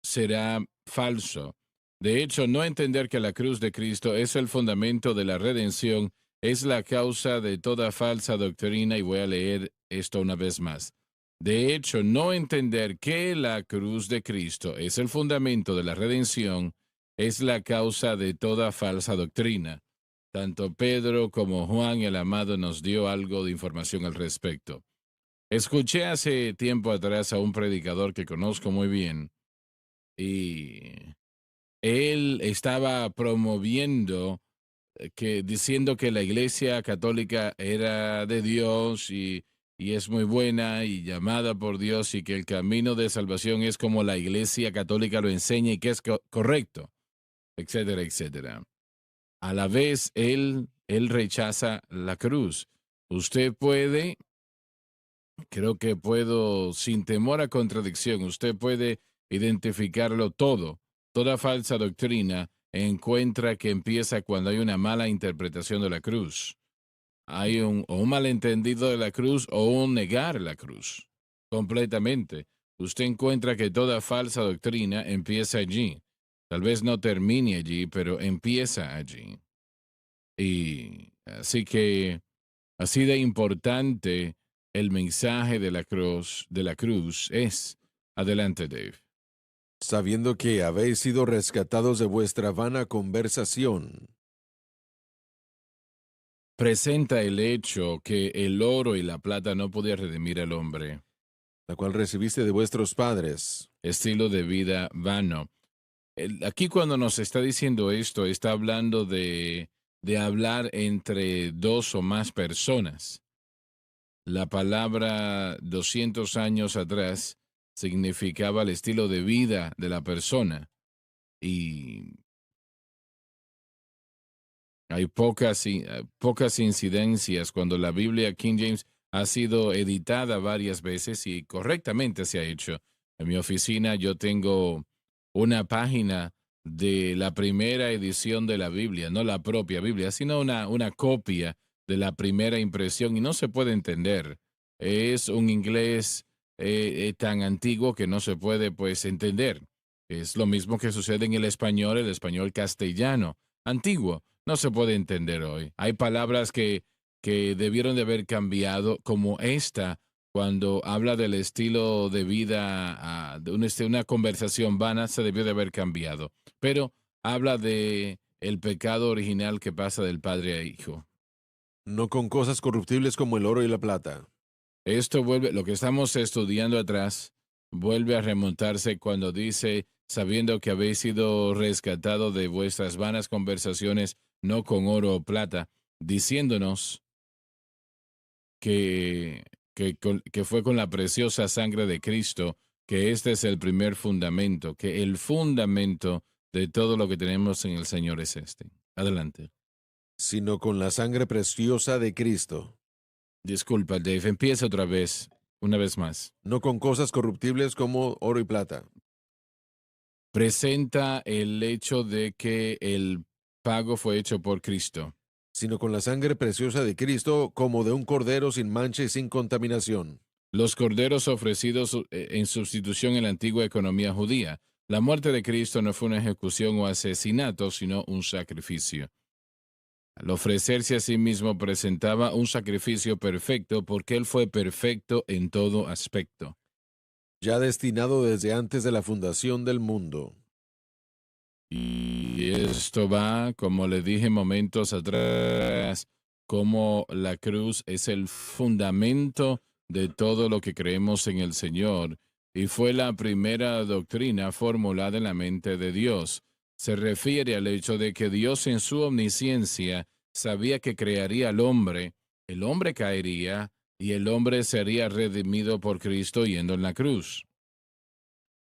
será falso. De hecho, no entender que la cruz de Cristo es el fundamento de la redención es la causa de toda falsa doctrina, y voy a leer esto una vez más. De hecho, no entender que la cruz de Cristo es el fundamento de la redención es la causa de toda falsa doctrina. Tanto Pedro como Juan el Amado nos dio algo de información al respecto. Escuché hace tiempo atrás a un predicador que conozco muy bien y él estaba promoviendo, diciendo que la Iglesia Católica era de Dios y es muy buena y llamada por Dios y que el camino de salvación es como la Iglesia Católica lo enseña y que es correcto, etcétera, etcétera. A la vez, él rechaza la cruz. Usted puede, creo que puedo, sin temor a contradicción, usted puede identificarlo todo. Toda falsa doctrina encuentra que empieza cuando hay una mala interpretación de la cruz. Hay o un malentendido de la cruz o un negar la cruz. Completamente. Usted encuentra que toda falsa doctrina empieza allí. Tal vez no termine allí, pero empieza allí. Y así que, así de importante el mensaje de la cruz es. Adelante, Dave. Sabiendo que habéis sido rescatados de vuestra vana conversación, Presenta el hecho que el oro y la plata no podían redimir al hombre. la cual recibiste de vuestros padres. Estilo de vida vano. Aquí cuando nos está diciendo esto, está hablando de hablar entre dos o más personas. La palabra 200 años atrás significaba el estilo de vida de la persona y hay pocas incidencias cuando la Biblia King James ha sido editada varias veces y correctamente se ha hecho. En mi oficina yo tengo una página de la primera edición de la Biblia, no la propia Biblia, sino una copia de la primera impresión y no se puede entender. Es un inglés tan antiguo que no se puede pues entender. Es lo mismo que sucede en el español castellano, antiguo, no se puede entender hoy. Hay palabras que debieron de haber cambiado, como esta, cuando habla del estilo de vida, de una conversación vana, se debió de haber cambiado. Pero habla de el pecado original que pasa del padre a hijo. No con cosas corruptibles como el oro y la plata, Esto vuelve, lo que estamos estudiando atrás, vuelve a remontarse cuando dice, sabiendo que habéis sido rescatado de vuestras vanas conversaciones, no con oro o plata, diciéndonos que, que fue con la preciosa sangre de Cristo, que este es el primer fundamento, que el fundamento de todo lo que tenemos en el Señor es este. Adelante. sino con la sangre preciosa de Cristo, Disculpa, Dave, empieza otra vez, una vez más. no con cosas corruptibles como oro y plata, Presenta el hecho de que el pago fue hecho por Cristo. sino con la sangre preciosa de Cristo como de un cordero sin mancha y sin contaminación. Los corderos ofrecidos en sustitución en la antigua economía judía. La muerte de Cristo no fue una ejecución o asesinato, sino un sacrificio. Al ofrecerse a sí mismo presentaba un sacrificio perfecto porque Él fue perfecto en todo aspecto. Ya destinado desde antes de la fundación del mundo. Y esto va, como le dije momentos atrás, como la cruz es el fundamento de todo lo que creemos en el Señor y fue la primera doctrina formulada en la mente de Dios. Se refiere al hecho de que Dios en su omnisciencia sabía que crearía al hombre, el hombre caería y el hombre sería redimido por Cristo yendo en la cruz.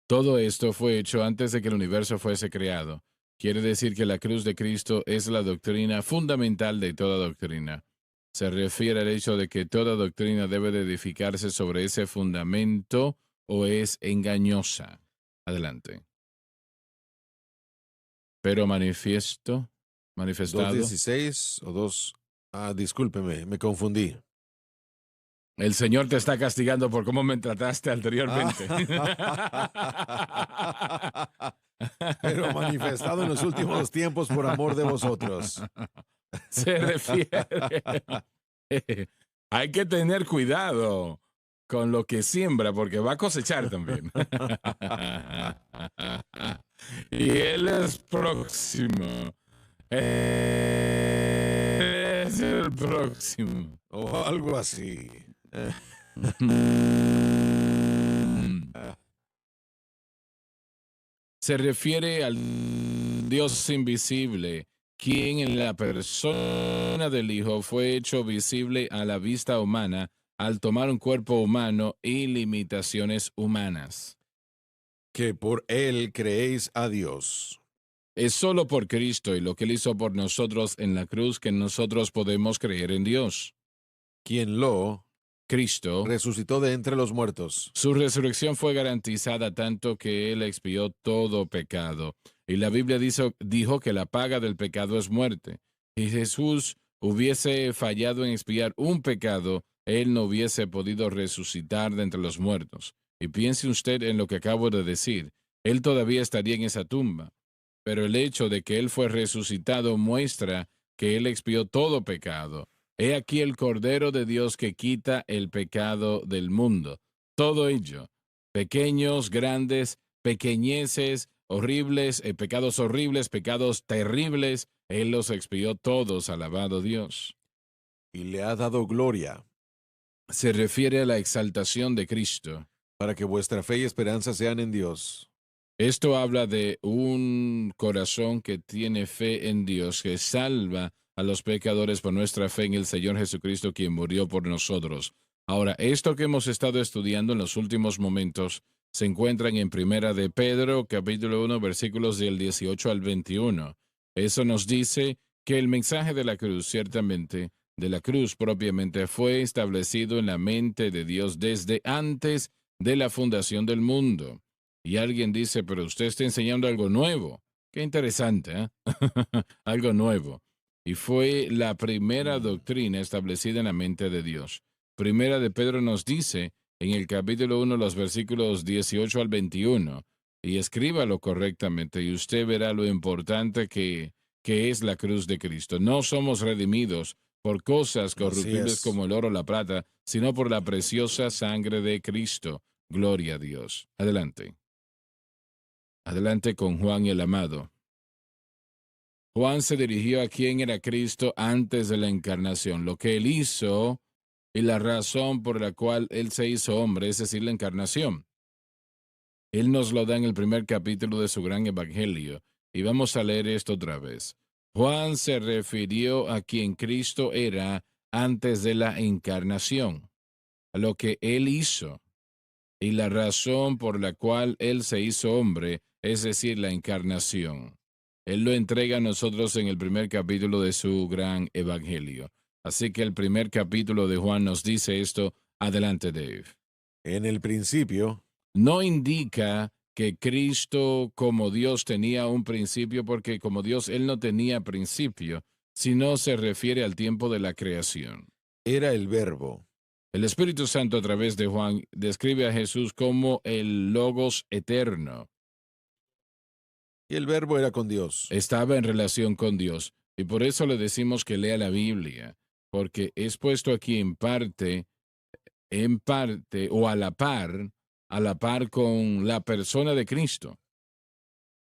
Todo esto fue hecho antes de que el universo fuese creado. Quiere decir que la cruz de Cristo es la doctrina fundamental de toda doctrina. Se refiere al hecho de que toda doctrina debe de edificarse sobre ese fundamento o es engañosa. Adelante. Pero manifestado. 2:16 o 2. Ah, discúlpeme, me confundí. El Señor te está castigando por cómo me trataste anteriormente. Pero manifestado en los últimos tiempos por amor de vosotros. Se refiere. Hay que tener cuidado con lo que siembra porque va a cosechar también. Y Él es próximo. Es el próximo. O algo así. Se refiere al Dios invisible, quien en la persona del Hijo fue hecho visible a la vista humana al tomar un cuerpo humano y limitaciones humanas. Que por él creéis a Dios, Es solo por Cristo y lo que Él hizo por nosotros en la cruz que nosotros podemos creer en Dios. quien lo Cristo, resucitó de entre los muertos. su resurrección fue garantizada tanto que Él expió todo pecado. Y la Biblia dijo que la paga del pecado es muerte. Si Jesús hubiese fallado en expiar un pecado, Él no hubiese podido resucitar de entre los muertos. Y piense usted en lo que acabo de decir. Él todavía estaría en esa tumba. Pero el hecho de que Él fue resucitado muestra que Él expió todo pecado. He aquí el Cordero de Dios que quita el pecado del mundo. Todo ello, pequeños, grandes, pequeñeces, horribles, pecados horribles, pecados terribles, Él los expió todos, alabado Dios. Y le ha dado gloria, Se refiere a la exaltación de Cristo. para que vuestra fe y esperanza sean en Dios. Esto habla de un corazón que tiene fe en Dios, que salva a los pecadores por nuestra fe en el Señor Jesucristo, quien murió por nosotros. Ahora, esto que hemos estado estudiando en los últimos momentos se encuentran en Primera de Pedro, capítulo 1, versículos del 18 al 21. Eso nos dice que el mensaje de la cruz, ciertamente, de la cruz propiamente, fue establecido en la mente de Dios desde antes de la fundación del mundo. Y alguien dice, pero usted está enseñando algo nuevo. Qué interesante, ¿eh? Algo nuevo. Y fue la primera Mm. doctrina establecida en la mente de Dios. Primera de Pedro nos dice en el capítulo 1, los versículos 18 al 21, y escríbalo correctamente y usted verá lo importante que es la cruz de Cristo. No somos redimidos por cosas Así corruptibles es. como el oro o la plata, sino por la preciosa sangre de Cristo. Gloria a Dios. Adelante. Adelante con Juan el amado. Juan se dirigió a quién era Cristo antes de la encarnación, lo que él hizo y la razón por la cual él se hizo hombre, es decir, la encarnación. Él nos lo da en el primer capítulo de su gran evangelio, y vamos a leer esto otra vez. Juan se refirió a quien Cristo era antes de la encarnación, a lo que él hizo y la razón por la cual Él se hizo hombre, es decir, la encarnación. Él lo entrega a nosotros en el primer capítulo de su gran evangelio. Así que el primer capítulo de Juan nos dice esto. Adelante, Dave. En el principio, No indica que Cristo como Dios tenía un principio, porque como Dios Él no tenía principio, sino se refiere al tiempo de la creación. era el Verbo, El Espíritu Santo a través de Juan describe a Jesús como el Logos eterno. y el Verbo era con Dios. Estaba en relación con Dios y por eso le decimos que lea la Biblia, porque es puesto aquí en parte o a la par con la persona de Cristo.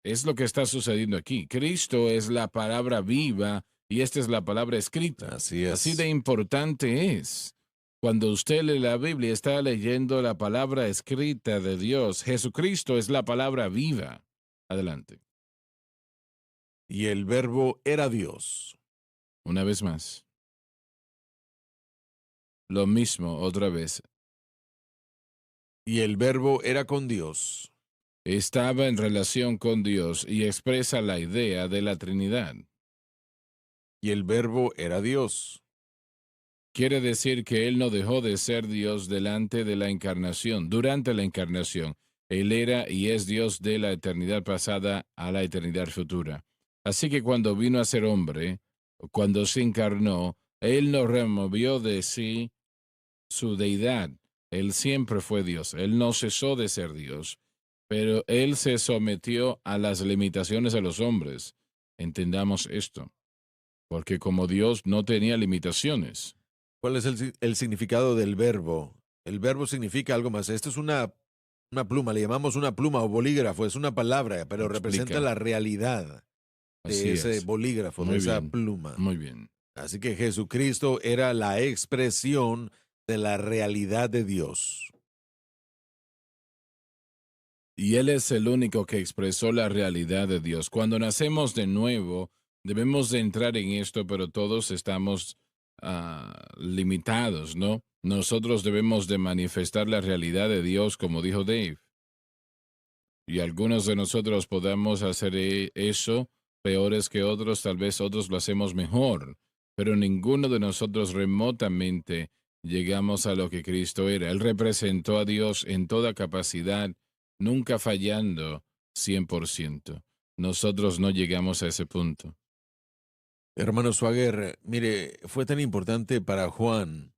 Es lo que está sucediendo aquí. Cristo es la palabra viva y esta es la palabra escrita. Así Así de es. importante es. Cuando usted lee la Biblia, está leyendo la palabra escrita de Dios. Jesucristo es la palabra viva. Adelante. Y el Verbo era Dios. Una vez más. Lo mismo otra vez. Y el Verbo era con Dios. Estaba en relación con Dios y expresa la idea de la Trinidad. Y el Verbo era Dios. Quiere decir que Él no dejó de ser Dios delante de la encarnación, durante la encarnación. Él era y es Dios de la eternidad pasada a la eternidad futura. Así que cuando vino a ser hombre, cuando se encarnó, Él no removió de sí su deidad. Él siempre fue Dios. Él no cesó de ser Dios, pero Él se sometió a las limitaciones de los hombres. Entendamos esto, porque como Dios no tenía limitaciones. ¿Cuál es el significado del verbo? El verbo significa algo más. Esto es una pluma, le llamamos una pluma o bolígrafo, es una palabra, pero representa Explica. la realidad de Así ese es. bolígrafo, de Muy esa bien, pluma. muy bien. Así que Jesucristo era la expresión de la realidad de Dios. Y Él es el único que expresó la realidad de Dios. Cuando nacemos de nuevo, debemos de entrar en esto, pero todos estamos limitados, ¿no? Nosotros debemos de manifestar la realidad de Dios, como dijo Dave. Y algunos de nosotros podamos hacer eso peores que otros, tal vez otros lo hacemos mejor, pero ninguno de nosotros remotamente llegamos a lo que Cristo era. Él representó a Dios en toda capacidad, nunca fallando 100%. Nosotros no llegamos a ese punto. Hermano Swagger, mire, fue tan importante para Juan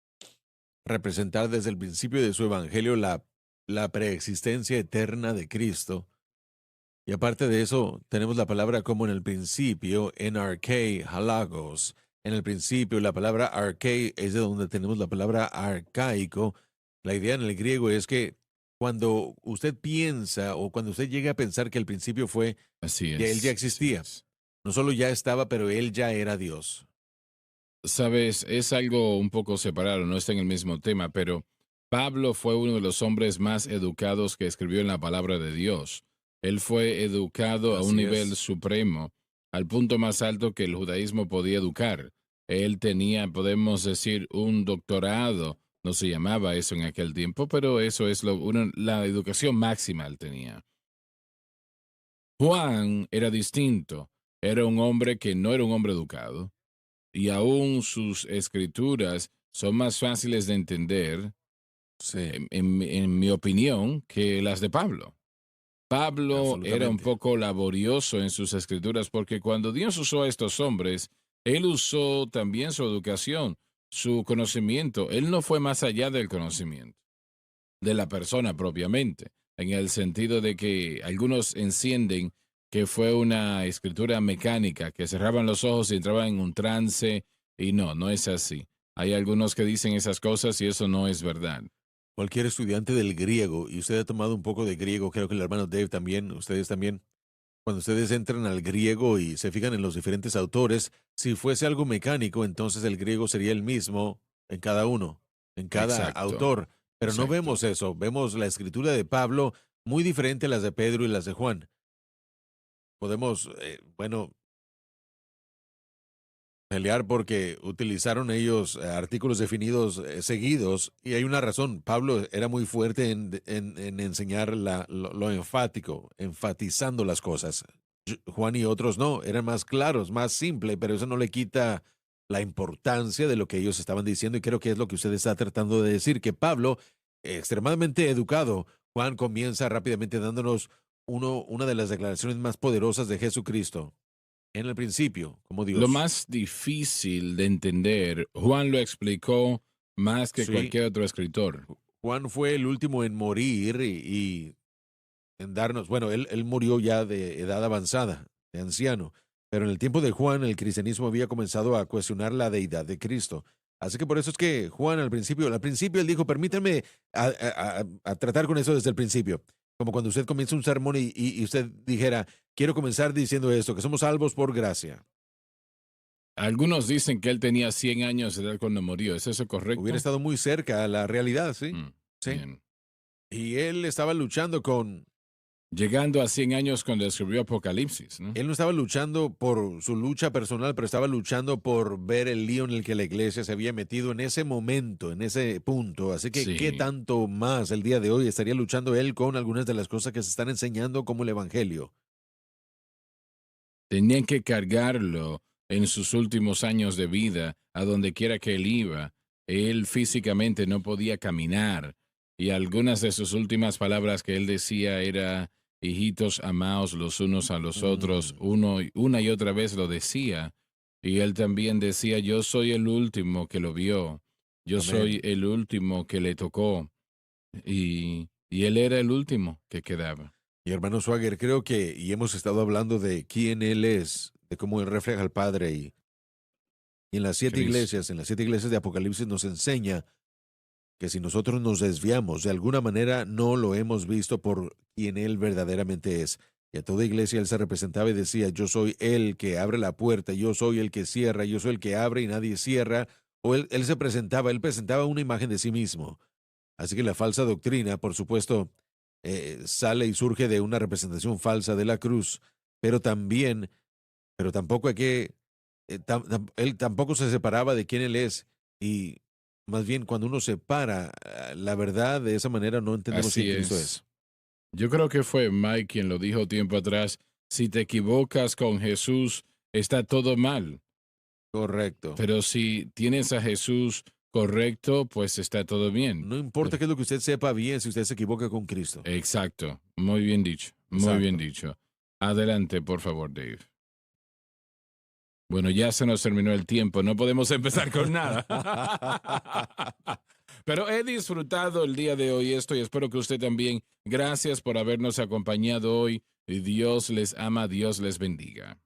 representar desde el principio de su evangelio la preexistencia eterna de Cristo. Y aparte de eso, tenemos la palabra como en el principio, en arche, halagos. En el principio, la palabra arche es de donde tenemos la palabra arcaico. La idea en el griego es que cuando usted piensa o cuando usted llega a pensar que el principio fue, Así ya él ya es, así existía. es. No solo ya estaba, pero él ya era Dios. Sabes, es algo un poco separado, no está en el mismo tema, pero Pablo fue uno de los hombres más educados que escribió en la palabra de Dios. Él fue educado a un Así nivel es. supremo, al punto más alto que el judaísmo podía educar. Él tenía, podemos decir, un doctorado, no se llamaba eso en aquel tiempo, pero eso es la educación máxima él tenía. Juan era distinto, era un hombre que no era un hombre educado y aún sus escrituras son más fáciles de entender, Sí, en mi opinión, que las de Pablo. Pablo era un absolutamente. poco laborioso en sus escrituras porque cuando Dios usó a estos hombres, Él usó también su educación, su conocimiento. Él no fue más allá del conocimiento de la persona propiamente, en el sentido de que algunos encienden que fue una escritura mecánica, que cerraban los ojos y entraban en un trance, y no, no es así. Hay algunos que dicen esas cosas y eso no es verdad. Cualquier estudiante del griego, y usted ha tomado un poco de griego, creo que el hermano Dave también, ustedes también, cuando ustedes entran al griego y se fijan en los diferentes autores, si fuese algo mecánico, entonces el griego sería el mismo en cada uno, en cada Exacto, autor. Pero no exacto. vemos eso, vemos la escritura de Pablo muy diferente a las de Pedro y las de Juan. Podemos, bueno, pelear porque utilizaron ellos artículos definidos seguidos y hay una razón. Pablo era muy fuerte en enseñar lo enfático, enfatizando las cosas. Juan y otros no, eran más claros, más simple, pero eso no le quita la importancia de lo que ellos estaban diciendo y creo que es lo que usted está tratando de decir, que Pablo, extremadamente educado, Juan comienza rápidamente dándonos una de las declaraciones más poderosas de Jesucristo. En el principio, como Lo Dios. más difícil de entender, Juan lo explicó más que Sí, cualquier otro escritor. Juan fue el último en morir y en darnos, bueno, él murió ya de edad avanzada, de anciano, pero en el tiempo de Juan el cristianismo había comenzado a cuestionar la deidad de Cristo. Así que por eso es que Juan al principio él dijo, permítanme a tratar con eso desde el principio. Como cuando usted comienza un sermón y usted dijera, quiero comenzar diciendo esto, que somos salvos por gracia. Algunos dicen que él tenía 100 años de edad cuando murió. ¿Es eso Hubiera correcto? estado muy cerca a la realidad, ¿sí? Mm, Sí. bien. Y él estaba luchando con. Llegando a 100 años cuando escribió Apocalipsis, ¿no? Él no estaba luchando por su lucha personal, pero estaba luchando por ver el lío en el que la iglesia se había metido en ese momento, en ese punto. Así que, ¿qué Sí, tanto más el día de hoy estaría luchando él con algunas de las cosas que se están enseñando como el Evangelio? tenían que cargarlo en sus últimos años de vida, a donde quiera que él iba. Él físicamente no podía caminar y algunas de sus últimas palabras que él decía era, hijitos, amaos los unos a los otros, Mm, una y otra vez lo decía. Y él también decía, yo soy el último que lo vio, yo soy amén. el último que le tocó, y él era el último que quedaba. Y hermano Swagger, creo que, y hemos estado hablando de quién él es, de cómo él refleja al Padre, y Cristo. en las 7 iglesias de Apocalipsis nos enseña que si nosotros nos desviamos de alguna manera, no lo hemos visto por quien Él verdaderamente es. Y a toda iglesia Él se representaba y decía, yo soy el que abre la puerta, yo soy el que cierra, yo soy el que abre y nadie cierra. O él se presentaba, Él presentaba una imagen de sí mismo. Así que la falsa doctrina, por supuesto, sale y surge de una representación falsa de la cruz, pero también, pero tampoco hay que, él tampoco se separaba de quién él es, y más bien cuando uno separa la verdad de esa manera no entendemos Así quién Cristo es. es. Yo creo que fue Mike quien lo dijo tiempo atrás. Si te equivocas con Jesús, está todo mal. Correcto. Pero si tienes a Jesús correcto, pues está todo bien. No importa qué es lo que usted sepa bien si usted se equivoca con Cristo. Exacto. Muy bien dicho. Muy bien Exacto. dicho. Adelante, por favor, Dave. Bueno, ya se nos terminó el tiempo. No podemos empezar con nada. Pero he disfrutado el día de hoy esto y espero que usted también. Gracias por habernos acompañado hoy. Y Dios les ama, Dios les bendiga.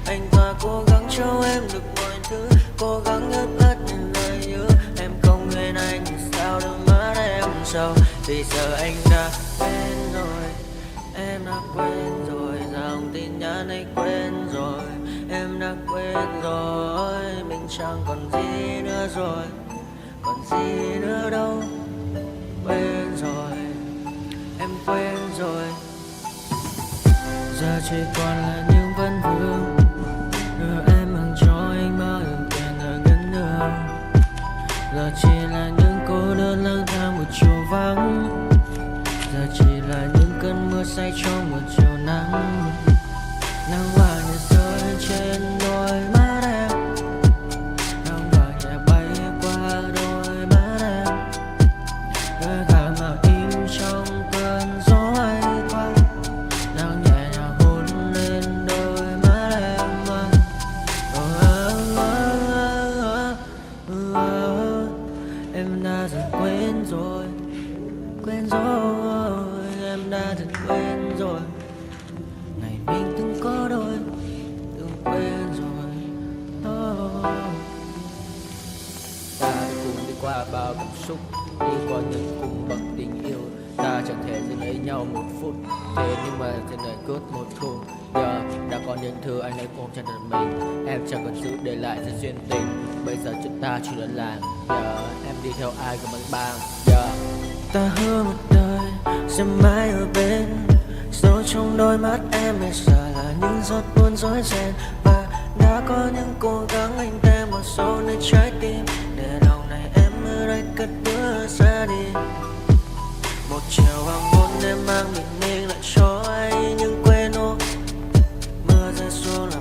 Anh ta cố gắng cho em được mọi thứ, cố gắng ướp át những lời nhớ. Em không quên anh thì sao đôi mắt em sầu. Vì giờ anh đã quên rồi, em đã quên rồi. Dòng tin nhắn anh quên rồi, em đã quên rồi. Mình chẳng còn gì nữa rồi, còn gì nữa đâu. Quên rồi, em quên rồi. Giờ chỉ còn là những vấn vương. Đưa em mang cho anh bao nhiêu tiền ở gần đường. Giờ chỉ là những cô đơn lang thang một chiều vắng. Giờ chỉ là những cơn mưa say trong một chiều nắng. Nắng vàng nhẹ rơi trên đôi mắt em. Nắng vàng nhẹ bay qua đôi mắt em. Đôi gà mà im trong cơn gió hay qua. Nắng nhẹ nhàng hôn lên đôi mắt em. Em đã dần quên rồi, quên rồi. Em đã dần quên rồi. Ngày mình từng có đôi, từng quên rồi. Ta đã cùng đi qua bao cảm xúc, đi qua những cung bậc tình yêu. Ta chẳng thể dừng lấy nhau một phút, thế nhưng mà trên đời cướp một thu. Giờ đã có những thứ anh ấy cũng chẳng được mình. Em chẳng cần giữ để lại sự duyên tình. Bây giờ chúng ta chỉ đơn làng. Giờ em đi theo ai cũng bằng bang. Giờ ta hứa một đời sẽ mãi ở bên. Dẫu trong đôi mắt em bây giờ là những giọt buồn rối ren. Và đã có những cố gắng anh thêm một số nơi trái tim. Để lòng này em ở đây cất bước ra đi. Một chiều hoàng hôn em mang bình minh lại cho anh những quên ô. Mưa rơi xuống làm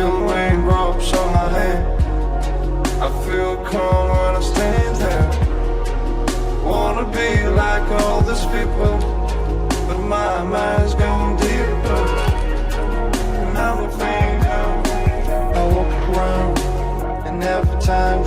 feel raindrops on my hand. I feel calm when I stand there. Wanna be like all these people, but my mind's going deeper. And I'm a finger, I walk around, and every time